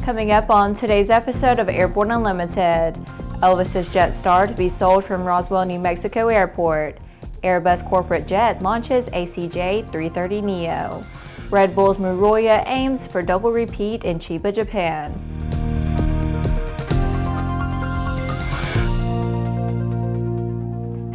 Coming up on today's episode of Airborne Unlimited, Elvis's Jetstar to be sold from Roswell, New Mexico Airport. Airbus Corporate Jet launches ACJ330neo. Redbull's Muroya aims for double repeat in Chiba, Japan.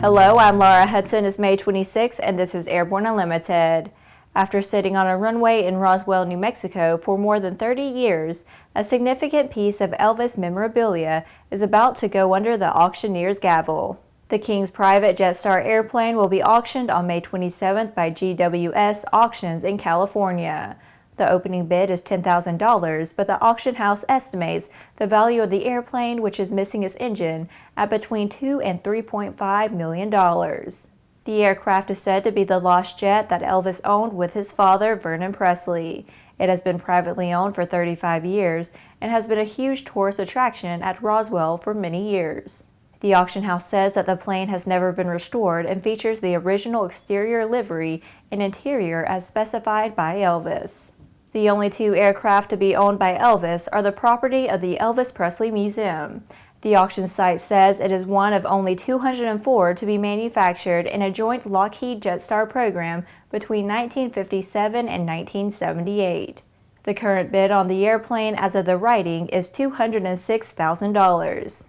Hello, I'm Laura Hudson. It's May 26 and this is Airborne Unlimited. After sitting on a runway in Roswell, New Mexico for more than 30 years, a significant piece of Elvis memorabilia is about to go under the auctioneer's gavel. The King's private Jetstar airplane will be auctioned on May 27th by GWS Auctions in California. The opening bid is $10,000, but the auction house estimates the value of the airplane, which is missing its engine, at between $2 and $3.5 million. The aircraft is said to be the lost jet that Elvis owned with his father, Vernon Presley. It has been privately owned for 35 years and has been a huge tourist attraction at Roswell for many years. The auction house says that the plane has never been restored and features the original exterior livery and interior as specified by Elvis. The only two aircraft to be owned by Elvis are the property of the Elvis Presley Museum. The auction site says it is one of only 204 to be manufactured in a joint Lockheed Jetstar program between 1957 and 1978. The current bid on the airplane as of the writing is $206,000.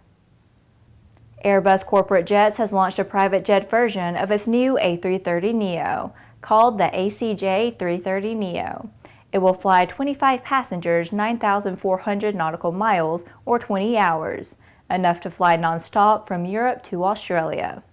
Airbus Corporate Jets has launched a private jet version of its new A330neo, called the ACJ330neo. It will fly 25 passengers 9,400 nautical miles or 20 hours, enough to fly nonstop from Europe to Australia.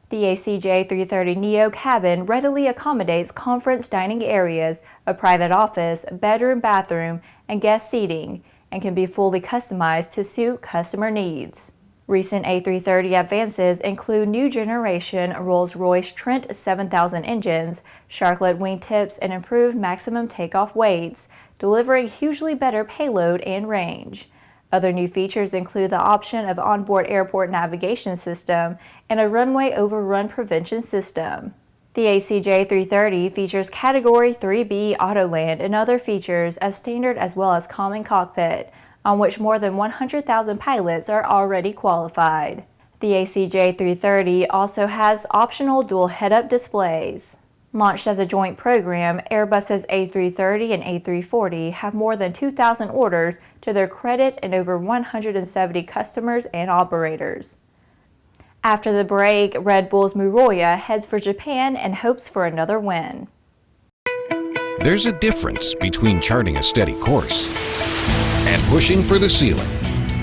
The ACJ330neo cabin readily accommodates conference dining areas, a private office, bedroom, bathroom, and guest seating, and can be fully customized to suit customer needs. Recent A330 advances include new generation Rolls-Royce Trent 7000 engines, Sharklet wingtips, and improved maximum takeoff weights, delivering hugely better payload and range. Other new features include the option of onboard airport navigation system and a runway overrun prevention system. The ACJ330 features Category 3B Autoland and other features as standard as well as common cockpit, on which more than 100,000 pilots are already qualified. The ACJ330 also has optional dual head-up displays. Launched as a joint program, Airbus's A330 and A340 have more than 2,000 orders to their credit and over 170 customers and operators. After the break, Redbull's Muroya heads for Japan and hopes for another win. There's a difference between charting a steady course and pushing for the ceiling.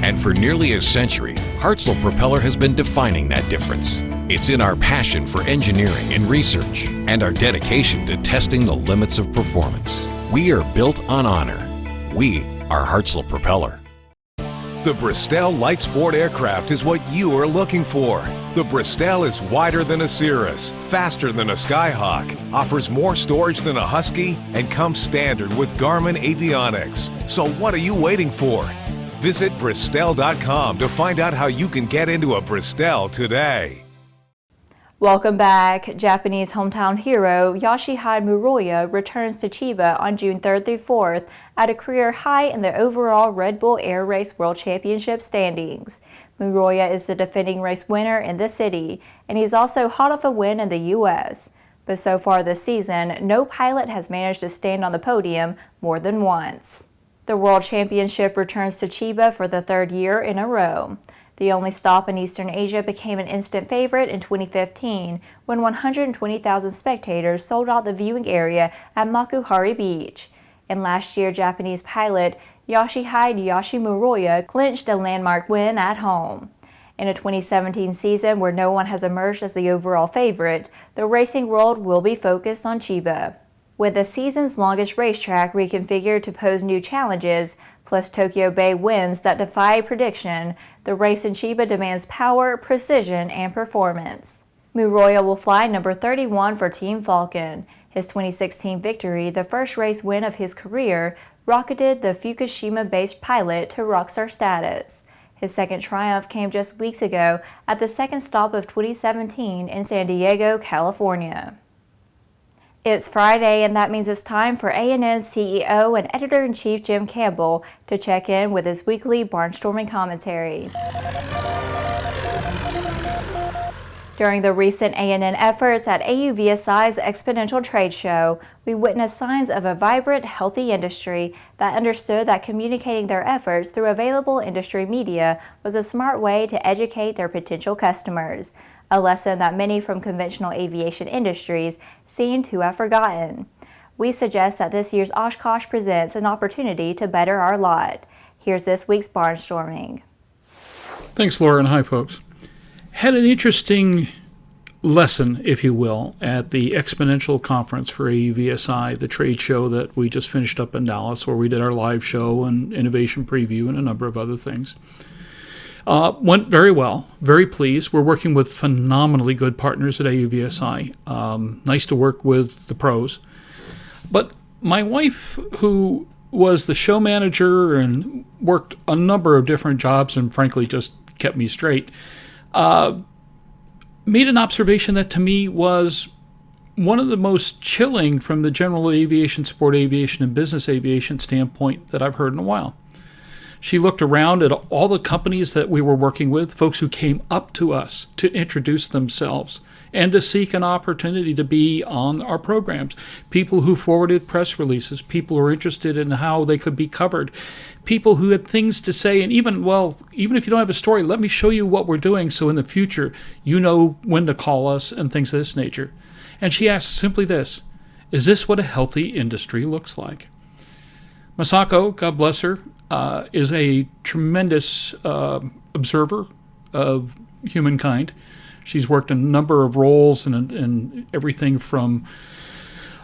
And for nearly a century, Hartzell Propeller has been defining that difference. It's in our passion for engineering and research and our dedication to testing the limits of performance. We are built on honor. We are Hartzell Propeller. The Bristol Light Sport aircraft is what you are looking for. The Bristol is wider than a Cirrus, faster than a Skyhawk, offers more storage than a Husky, and comes standard with Garmin avionics. So what are you waiting for? Visit Bristol.com to find out how you can get into a Bristol today. Welcome back. Japanese hometown hero Yoshihide Muroya returns to Chiba on June 3rd through 4th at a career high in the overall Red Bull Air Race World Championship standings. Muroya is the defending race winner in the city, and he's also hot off a win in the U.S. But so far this season, no pilot has managed to stand on the podium more than once. The World Championship returns to Chiba for the third year in a row. The only stop in Eastern Asia became an instant favorite in 2015 when 120,000 spectators sold out the viewing area at Makuhari Beach. And last year, Japanese pilot Yoshihide Muroya clinched a landmark win at home. In a 2017 season where no one has emerged as the overall favorite, the racing world will be focused on Chiba. With the season's longest racetrack reconfigured to pose new challenges, plus Tokyo Bay winds that defy prediction, the race in Chiba demands power, precision, and performance. Muroya will fly number 31 for Team Falcon. His 2016 victory, the first race win of his career, rocketed the Fukushima-based pilot to rockstar status. His second triumph came just weeks ago at the second stop of 2017 in San Diego, California. It's Friday, and that means it's time for A&N's CEO and Editor-in-Chief Jim Campbell to check in with his weekly barnstorming commentary. During the recent A&N efforts at AUVSI's Exponential Trade Show, we witnessed signs of a vibrant, healthy industry that understood that communicating their efforts through available industry media was a smart way to educate their potential customers, a lesson that many from conventional aviation industries seem to have forgotten. We suggest that this year's Oshkosh presents an opportunity to better our lot. Here's this week's barnstorming. Thanks, Laura, and hi, folks. Had an interesting lesson, if you will, at the Exponential Conference for AUVSI, the trade show that we just finished up in Dallas, where we did our live show and innovation preview and a number of other things. Went very well, very pleased. We're working with phenomenally good partners at AUVSI. Nice to work with the pros. But my wife, who was the show manager and worked a number of different jobs and frankly just kept me straight, made an observation that to me was one of the most chilling from the general aviation, sport aviation, and business aviation standpoint that I've heard in a while. She looked around at all the companies that we were working with, folks who came up to us to introduce themselves and to seek an opportunity to be on our programs, people who forwarded press releases, people who were interested in how they could be covered, people who had things to say, and even if you don't have a story, let me show you what we're doing so in the future you know when to call us and things of this nature. And she asked simply this: is this what a healthy industry looks like? Masako, God bless her, is a tremendous observer of humankind. She's worked in a number of roles and everything from,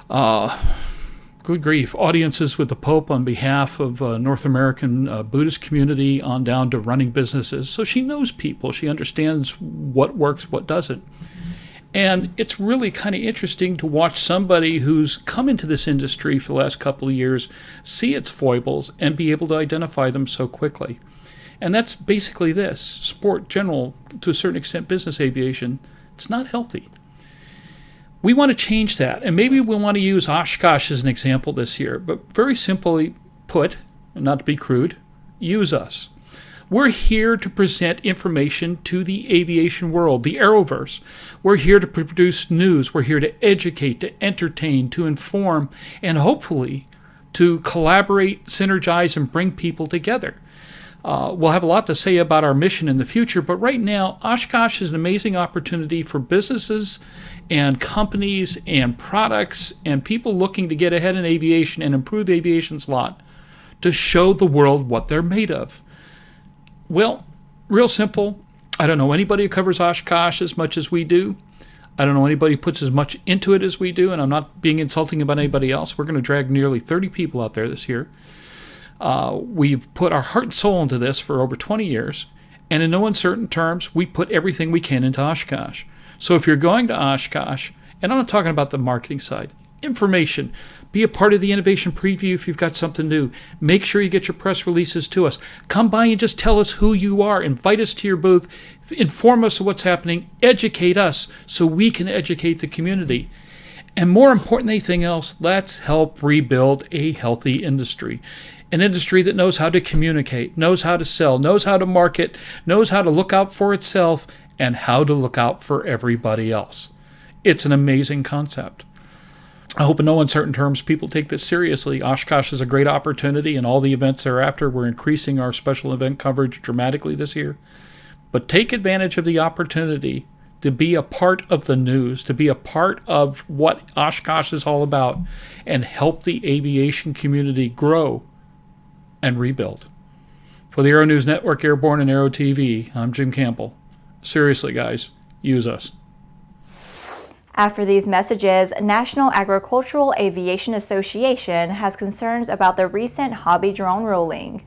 good grief, audiences with the Pope on behalf of North American Buddhist community on down to running businesses. So she knows people. She understands what works, what doesn't. And it's really kind of interesting to watch somebody who's come into this industry for the last couple of years see its foibles and be able to identify them so quickly. And that's basically this. Sport, general, to a certain extent, business aviation, it's not healthy. We want to change that. And maybe we want to use Oshkosh as an example this year. But very simply put, and not to be crude, use us. We're here to present information to the aviation world, the Aero-Verse. We're here to produce news. We're here to educate, to entertain, to inform, and hopefully to collaborate, synergize, and bring people together. We'll have a lot to say about our mission in the future, but right now, Oshkosh is an amazing opportunity for businesses and companies and products and people looking to get ahead in aviation and improve aviation's lot to show the world what they're made of. Well, real simple. I don't know anybody who covers Oshkosh as much as we do. I don't know anybody who puts as much into it as we do, and I'm not being insulting about anybody else. We're going to drag nearly 30 people out there this year. We've put our heart and soul into this for over 20 years, and in no uncertain terms, we put everything we can into Oshkosh. So if you're going to Oshkosh, and I'm not talking about the marketing side, information, be a part of the innovation preview if you've got something new. Make sure you get your press releases to us. Come by and just tell us who you are. Invite us to your booth. Inform us of what's happening. Educate us so we can educate the community. And more important than anything else, let's help rebuild a healthy industry. An industry that knows how to communicate, knows how to sell, knows how to market, knows how to look out for itself, and how to look out for everybody else. It's an amazing concept. I hope in no uncertain terms people take this seriously. Oshkosh is a great opportunity, and all the events thereafter. We're increasing our special event coverage dramatically this year. But take advantage of the opportunity to be a part of the news, to be a part of what Oshkosh is all about, and help the aviation community grow and rebuild. For the Aero-News Network, Airborne, and Aero-TV, I'm Jim Campbell. Seriously, guys, use us. After these messages, National Agricultural Aviation Association has concerns about the recent hobby drone ruling.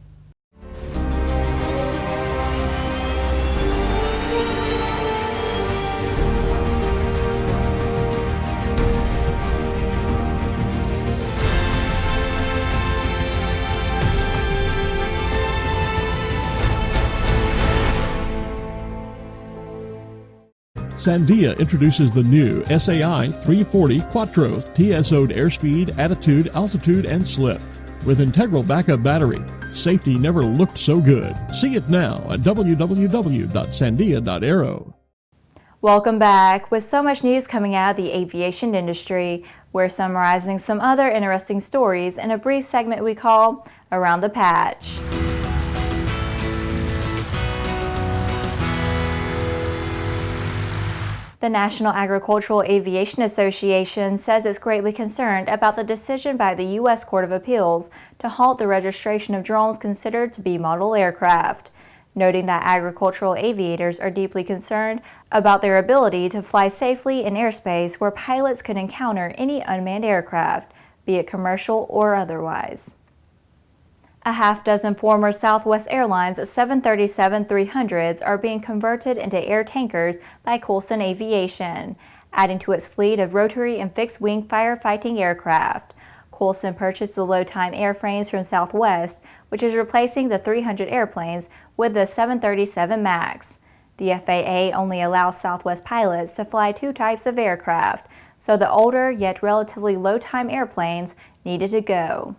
Sandia introduces the new SAI 340 Quattro TSO'd airspeed, attitude, altitude, and slip. With integral backup battery, safety never looked so good. See it now at www.sandia.aero. Welcome back. With so much news coming out of the aviation industry, we're summarizing some other interesting stories in a brief segment we call Around the Patch. The National Agricultural Aviation Association says it's greatly concerned about the decision by the U.S. Court of Appeals to halt the registration of drones considered to be model aircraft, noting that agricultural aviators are deeply concerned about their ability to fly safely in airspace where pilots could encounter any unmanned aircraft, be it commercial or otherwise. A half-dozen former Southwest Airlines 737-300s are being converted into air tankers by Coulson Aviation, adding to its fleet of rotary and fixed-wing firefighting aircraft. Coulson purchased the low-time airframes from Southwest, which is replacing the 300 airplanes with the 737 MAX. The FAA only allows Southwest pilots to fly two types of aircraft, so the older yet relatively low-time airplanes needed to go.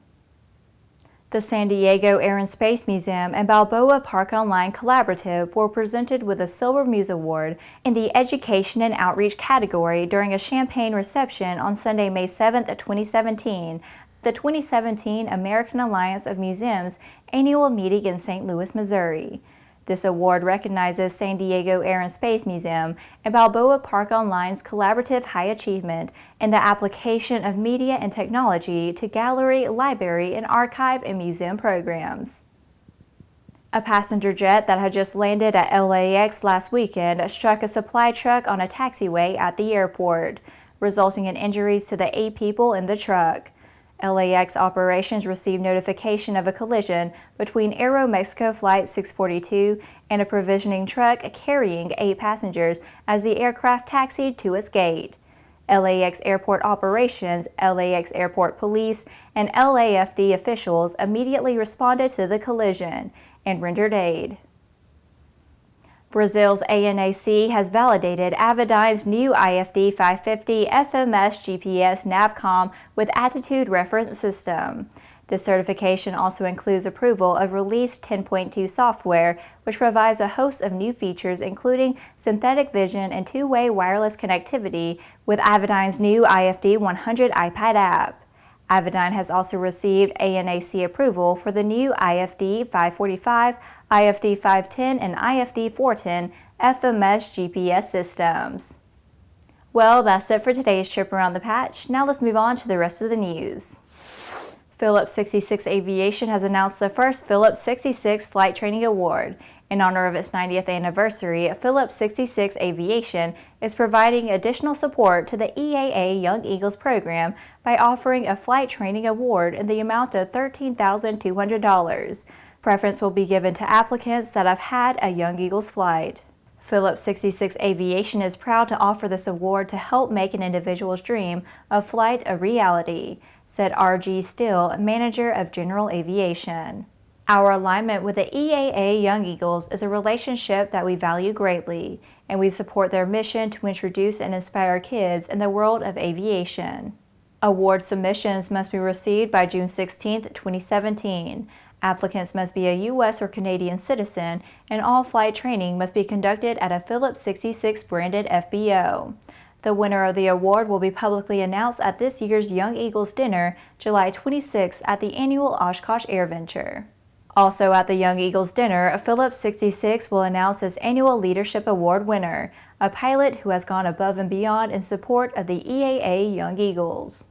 The San Diego Air and Space Museum and Balboa Park Online Collaborative were presented with a Silver Muse Award in the Education and Outreach category during a champagne reception on Sunday, May 7, 2017, the 2017 American Alliance of Museums annual meeting in St. Louis, Missouri. This award recognizes San Diego Air and Space Museum and Balboa Park Online's collaborative high achievement in the application of media and technology to gallery, library, and archive and museum programs. A passenger jet that had just landed at LAX last weekend struck a supply truck on a taxiway at the airport, resulting in injuries to the 8 people in the truck. LAX operations received notification of a collision between Aero Mexico Flight 642 and a provisioning truck carrying 8 passengers as the aircraft taxied to its gate. LAX Airport Operations, LAX Airport Police, and LAFD officials immediately responded to the collision and rendered aid. Brazil's ANAC has validated Avidyne's new IFD 550 FMS GPS Navcom with Attitude Reference System. This certification also includes approval of released 10.2 software, which provides a host of new features including synthetic vision and two-way wireless connectivity with Avidyne's new IFD 100 iPad app. Avidyne has also received ANAC approval for the new IFD 545, IFD 510, and IFD 410 FMS GPS systems. Well, that's it for today's trip around the patch. Now let's move on to the rest of the news. Phillips 66 Aviation has announced the first Phillips 66 Flight Training Award. In honor of its 90th anniversary, Phillips 66 Aviation is providing additional support to the EAA Young Eagles program by offering a flight training award in the amount of $13,200. Preference will be given to applicants that have had a Young Eagles flight. Phillips 66 Aviation is proud to offer this award to help make an individual's dream of flight a reality, said R.G. Steele, manager of General Aviation. Our alignment with the EAA Young Eagles is a relationship that we value greatly, and we support their mission to introduce and inspire kids in the world of aviation. Award submissions must be received by June 16, 2017. Applicants must be a U.S. or Canadian citizen, and all flight training must be conducted at a Phillips 66 branded FBO. The winner of the award will be publicly announced at this year's Young Eagles Dinner, July 26 at the annual Oshkosh AirVenture. Also at the Young Eagles Dinner, Phillips 66 will announce its annual Leadership Award winner, a pilot who has gone above and beyond in support of the EAA Young Eagles.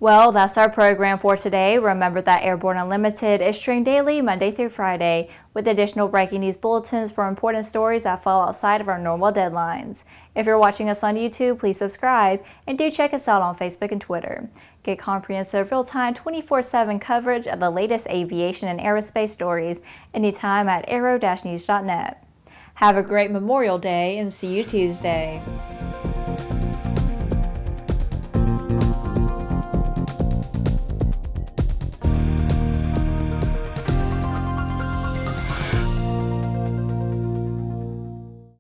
Well, that's our program for today. Remember that Airborne Unlimited is streamed daily, Monday through Friday, with additional breaking news bulletins for important stories that fall outside of our normal deadlines. If you're watching us on YouTube, please subscribe, and do check us out on Facebook and Twitter. Get comprehensive, real-time, 24/7 coverage of the latest aviation and aerospace stories anytime at aero-news.net. Have a great Memorial Day, and see you Tuesday.